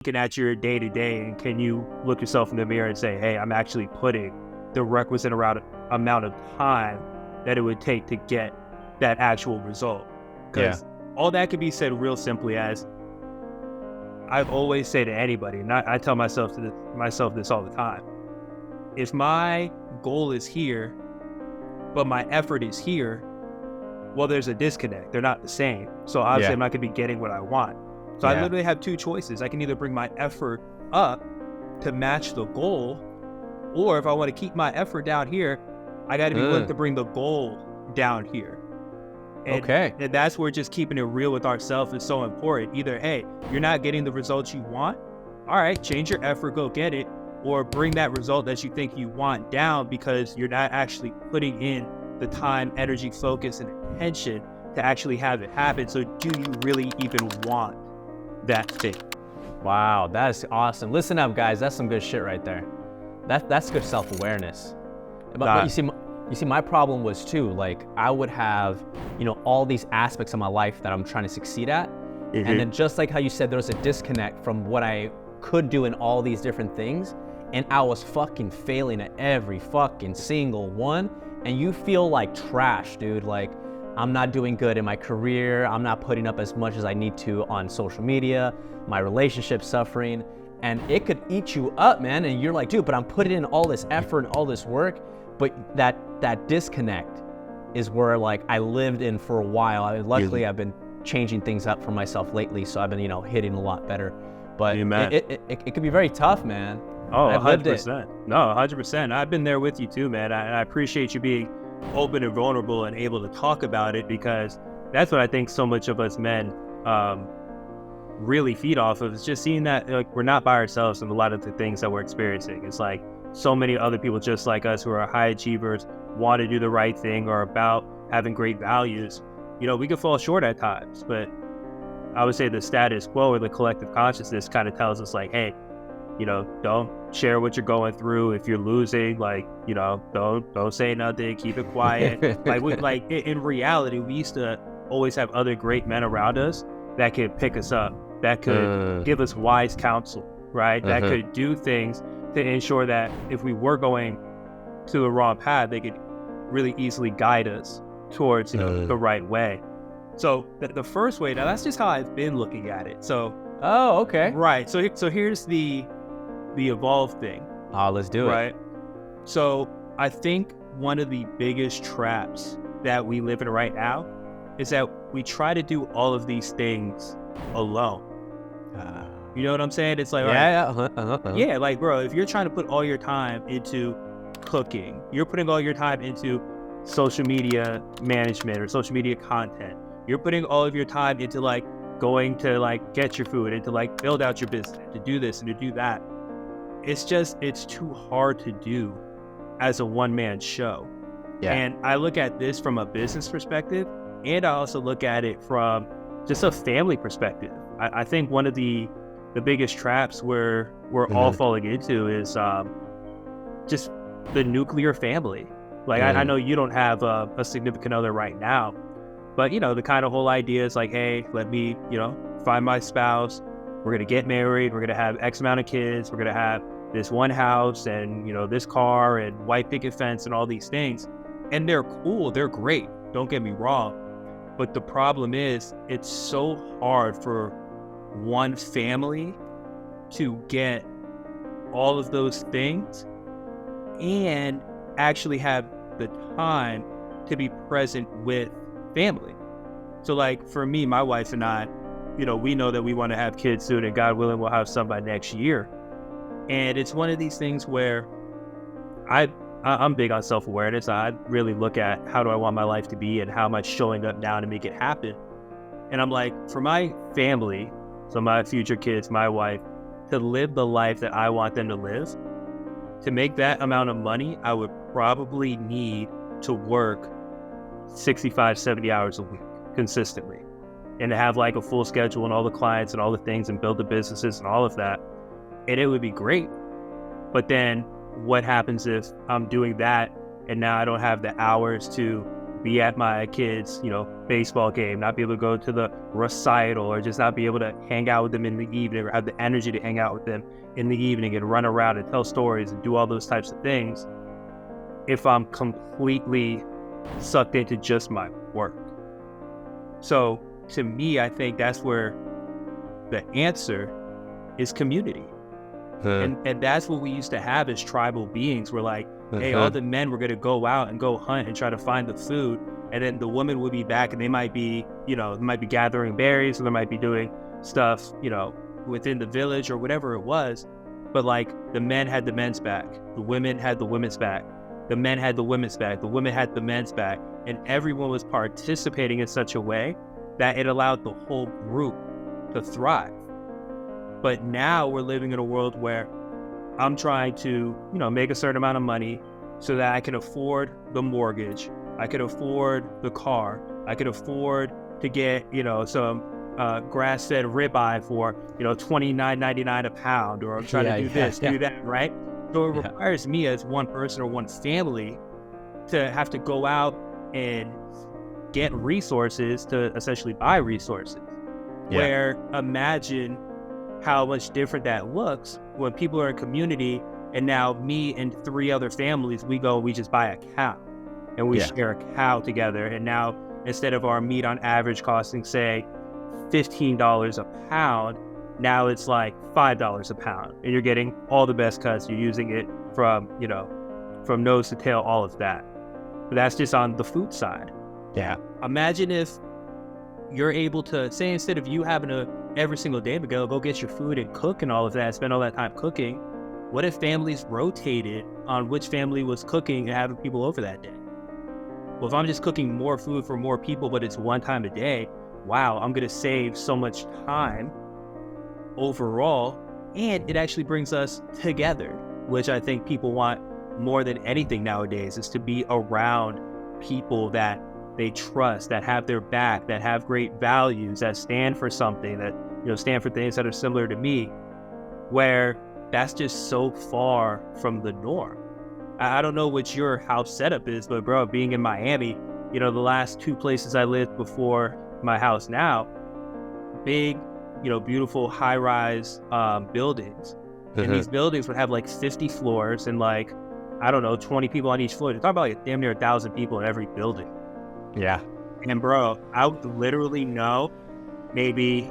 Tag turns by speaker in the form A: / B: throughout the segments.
A: looking at your day to day, and can you look yourself in the mirror and say, hey, I'm actually putting the requisite amount of time that it would take to get that actual result? Because all that could be said real simply as, I've always say to anybody, and I tell myself this all the time. If my goal is here, but my effort is here, well, there's a disconnect. They're not the same. So obviously I'm not going to be getting what I want. So I literally have two choices. I can either bring my effort up to match the goal, or if I want to keep my effort down here, I got to be willing to bring the goal down here. And that's where just keeping it real with ourselves is so important. Either, hey, you're not getting the results you want. All right, change your effort, go get it, or bring that result that you think you want down because you're not actually putting in the time, energy, focus, and attention to actually have it happen. So do you really even want that thing?
B: Wow, that's awesome. Listen up, guys. That's some good shit right there. That's good self-awareness. But you see, my problem was too, like I would have, all these aspects of my life that I'm trying to succeed at. And then just like how you said, there was a disconnect from what I could do in all these different things. And I was fucking failing at every fucking single one. And you feel like trash, dude. Like, I'm not doing good in my career. I'm not putting up as much as I need to on social media. My relationship's suffering. And it could eat you up, man. And you're like, dude, but I'm putting in all this effort and all this work. But that disconnect is where like I lived in for a while. Luckily, I've been changing things up for myself lately. So I've been, hitting a lot better. But it could be very tough, man.
A: Oh, 100%. No, 100%. I've been there with you too, man. I appreciate you being open and vulnerable and able to talk about it, because that's what I think so much of us men really feed off of, is just seeing that like we're not by ourselves in a lot of the things that we're experiencing. It's like so many other people just like us who are high achievers, want to do the right thing, or about having great values. We can fall short at times, but I would say the status quo or the collective consciousness kind of tells us like, hey, don't share what you're going through. If you're losing, like, don't say nothing, keep it quiet. In reality, we used to always have other great men around us that could pick us up, that could give us wise counsel, right? That could do things to ensure that if we were going to the wrong path, they could really easily guide us towards the right way. So the first way, now that's just how I've been looking at it. So right. So here's the evolve thing.
B: Let's do it.
A: Right. So I think one of the biggest traps that we live in right now is that we try to do all of these things alone. You know what I'm saying? It's like, yeah, like, bro, if you're trying to put all your time into cooking, you're putting all your time into social media management or social media content, you're putting all of your time into like going to like get your food and to like build out your business, to do this and to do that. It's too hard to do as a one-man show. Yeah. And I look at this from a business perspective, and I also look at it from just a family perspective. I think one of the biggest traps we're all falling into is just the nuclear family. Like, I know you don't have a significant other right now, but the kind of whole idea is like, hey, let me, find my spouse. We're going to get married. We're going to have X amount of kids. We're going to have this one house and, this car and white picket fence and all these things. And they're cool. They're great. Don't get me wrong. But the problem is it's so hard for one family to get all of those things and actually have the time to be present with family. So like for me, my wife and I, we know that we want to have kids soon, and God willing, we'll have some by next year. And it's one of these things where I'm big on self-awareness. I really look at how do I want my life to be and how am I showing up now to make it happen. And I'm like, for my family, so my future kids, my wife, to live the life that I want them to live, to make that amount of money, I would probably need to work 65, 70 hours a week consistently, and to have like a full schedule and all the clients and all the things and build the businesses and all of that. And it would be great. But then what happens if I'm doing that and now I don't have the hours to be at my kids', baseball game, not be able to go to the recital, or just not be able to hang out with them in the evening, or have the energy to hang out with them in the evening and run around and tell stories and do all those types of things if I'm completely sucked into just my work. So to me, I think that's where the answer is community. And that's what we used to have as tribal beings. We're like, hey, all the men were going to go out and go hunt and try to find the food. And then the women would be back, and they might be, they might be gathering berries, or they might be doing stuff, within the village or whatever it was. But like, the men had the men's back. The women had the women's back. The men had the women's back. The women had the men's back. And everyone was participating in such a way that it allowed the whole group to thrive. But now we're living in a world where I'm trying to, make a certain amount of money so that I can afford the mortgage, I could afford the car, I could afford to get, some grass-fed ribeye for, $29.99 a pound, or I'm trying to do this, do that, right? So it requires me as one person or one family to have to go out and get resources to essentially buy resources. Where imagine how much different that looks when people are in community, and now me and 3 other families, we just buy a cow and we share a cow together. And now, instead of our meat on average costing, say, $15 a pound, now it's like $5 a pound, and you're getting all the best cuts. You're using it from nose to tail, all of that. But that's just on the food side.
B: Yeah.
A: Imagine if you're able to, say, instead of you having to every single day go get your food and cook and all of that, spend all that time cooking, what if families rotated on which family was cooking and having people over that day? Well, if I'm just cooking more food for more people, but it's one time a day, wow, I'm going to save so much time overall, and it actually brings us together, which I think people want more than anything nowadays, is to be around people that they trust, that have their back, that have great values, that stand for something, that stand for things that are similar to me, where that's just so far from the norm. I don't know what your house setup is, but bro, being in Miami, the last 2 places I lived before my house now, big, beautiful high-rise buildings. And these buildings would have like 50 floors and like, I don't know, 20 people on each floor. You're talking about like damn near 1,000 people in every building.
B: Yeah.
A: And bro, I would literally know maybe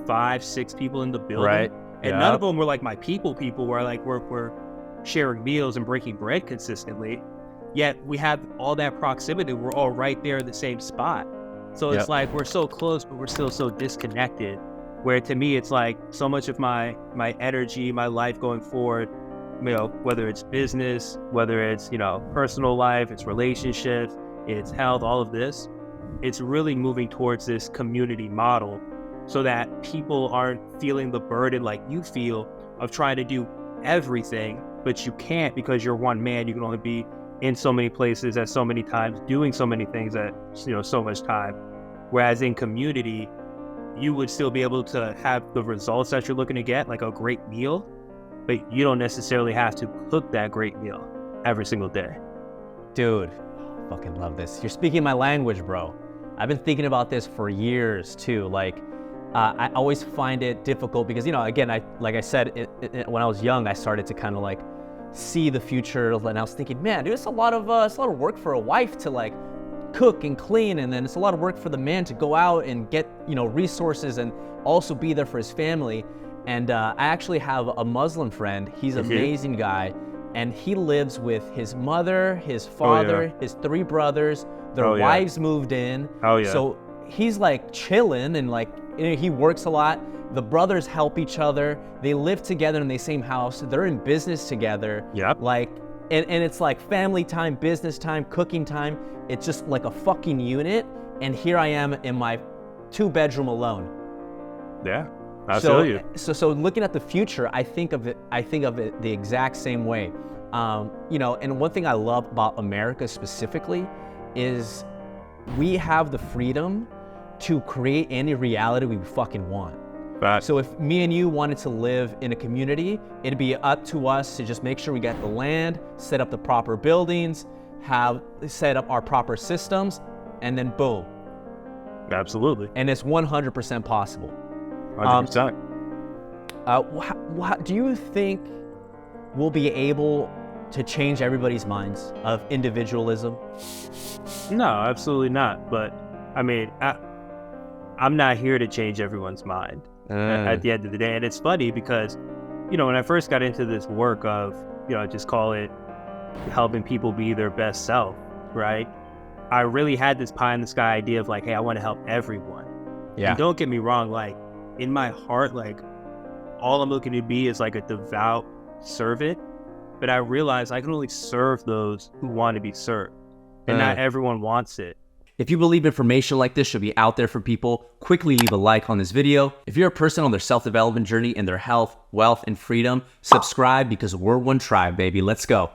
A: 5-6 people in the building.
B: Right.
A: And none of them were like my people where like we're sharing meals and breaking bread consistently. Yet we have all that proximity. We're all right there in the same spot. So it's like we're so close, but we're still so disconnected. Where to me, it's like so much of my energy, my life going forward, whether it's business, whether it's, personal life, it's relationships, it's health, all of this, it's really moving towards this community model so that people aren't feeling the burden like you feel of trying to do everything, but you can't because you're one man. You can only be in so many places at so many times, doing so many things at, so much time. Whereas in community, you would still be able to have the results that you're looking to get, like a great meal, but you don't necessarily have to cook that great meal every single day.
B: Dude, fucking love this. You're speaking my language, bro. I've been thinking about this for years too. Like, I always find it difficult because, again, like I said, when I was young, I started to kind of like see the future, and I was thinking, man, dude, it's a lot of work for a wife to like cook and clean, and then it's a lot of work for the man to go out and get, resources and also be there for his family. And I actually have a Muslim friend. He's an amazing guy, and he lives with his mother, his father, his 3 brothers. Their wives moved in. So he's like chilling, and like he works a lot. The brothers help each other. They live together in the same house. They're in business together. Like, and it's like family time, business time, cooking time. It's just like a fucking unit. And here I am in my 2-bedroom alone.
A: Yeah, I feel you.
B: So looking at the future, I think of it the exact same way. And one thing I love about America specifically is we have the freedom to create any reality we fucking want. So if me and you wanted to live in a community, it'd be up to us to just make sure we get the land, set up the proper buildings, have set up our proper systems, and then boom.
A: Absolutely.
B: And it's 100% possible.
A: 100%.
B: Do you think we'll be able to change everybody's minds of individualism?
A: No, absolutely not. But I mean, I'm not here to change everyone's mind at the end of the day. And it's funny because, you know, when I first got into this work of, you know, just call it helping people be their best self, right? I really had this pie in the sky idea of like, hey, I want to help everyone.
B: Yeah.
A: And don't get me wrong, like in my heart, like all I'm looking to be is like a devout servant. But I realize I can only serve those who want to be served. And not everyone wants it.
B: If you believe information like this should be out there for people, quickly leave a like on this video. If you're a person on their self-development journey in their health, wealth, and freedom, subscribe because we're one tribe, baby. Let's go.